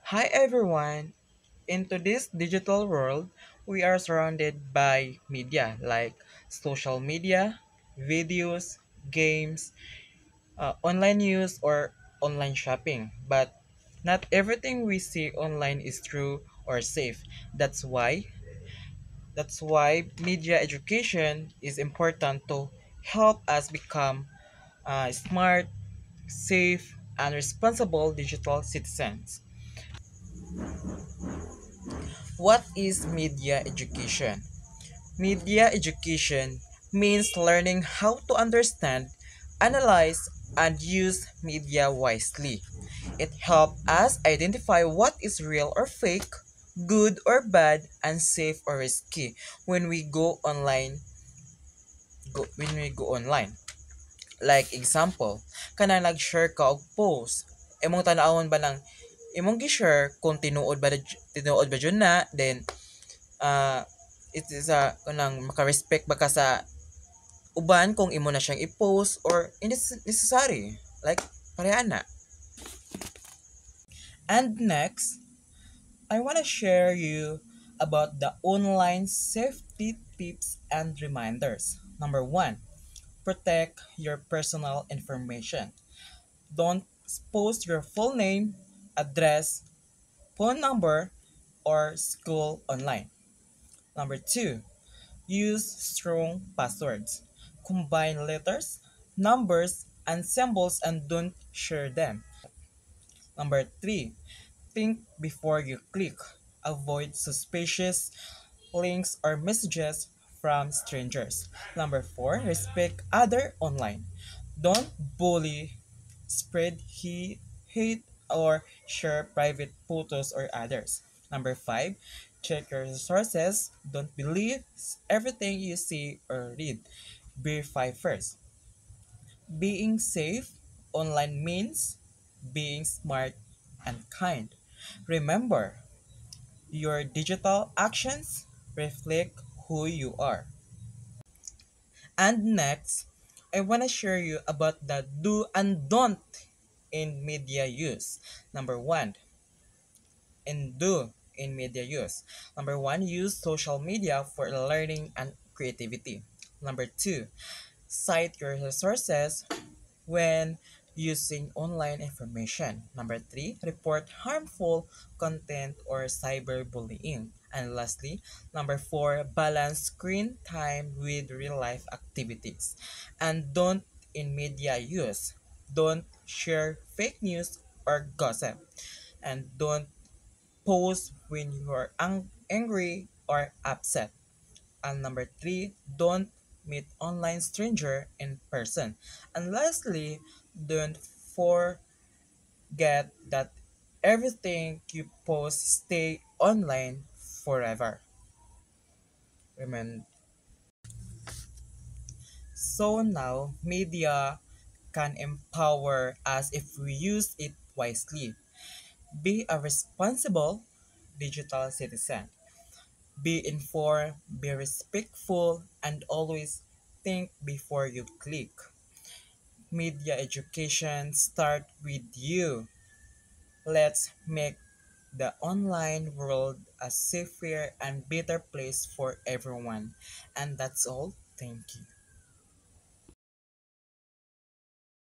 Hi everyone! In today's digital world, we are surrounded by media like social media, videos, games, online news, or online shopping. But not everything we see online is true or safe. That's why that's why media education is important to help us become smart, safe, and responsible digital citizens. What is media education? Media education means learning how to understand, analyze, and use media wisely. It helps us identify what is real or fake, good or bad, and safe or risky when we go online. Like example, kana nag-share ka og post, imong tan-awon ba ng imong gi-share kung tinuod ba jud na, then it is a kanang maka-respect ba ka sa uban kung imo na siyang i-post or hindi necessary. Like, pareha na. And next, I want to share you about the online safety tips and reminders. Number one, protect your personal information. Don't post your full name, address, phone number, or school online. Number two, use strong passwords. Combine letters, numbers, and symbols and don't share them. Number three, think before you click. Avoid suspicious links or messages from strangers. Number four, respect other online. Don't bully, spread hate, or share private photos or others. Number five, check your sources. Don't believe everything you see or read. Verify first. Being safe online means being smart and kind. Remember, your digital actions reflect who you are. And next, I want to share you about the do and don't in media use. Number one, and do in media use. Number one, use social media for learning and creativity. Number two, cite your resources when using online information. Number three, report harmful content or cyberbullying. And lastly, number four, balance screen time with real life activities. And don't in media use. Don't share fake news or gossip. And don't post when you are angry or upset. And number three, don't meet online stranger in person. And lastly, don't forget that everything you post stay online forever. Remember. So now, media can empower us if we use it wisely. Be a responsible digital citizen. Be informed, be respectful, and always think before you click. Media education start with you. Let's make the online world a safer and better place for everyone. And that's all. Thank you.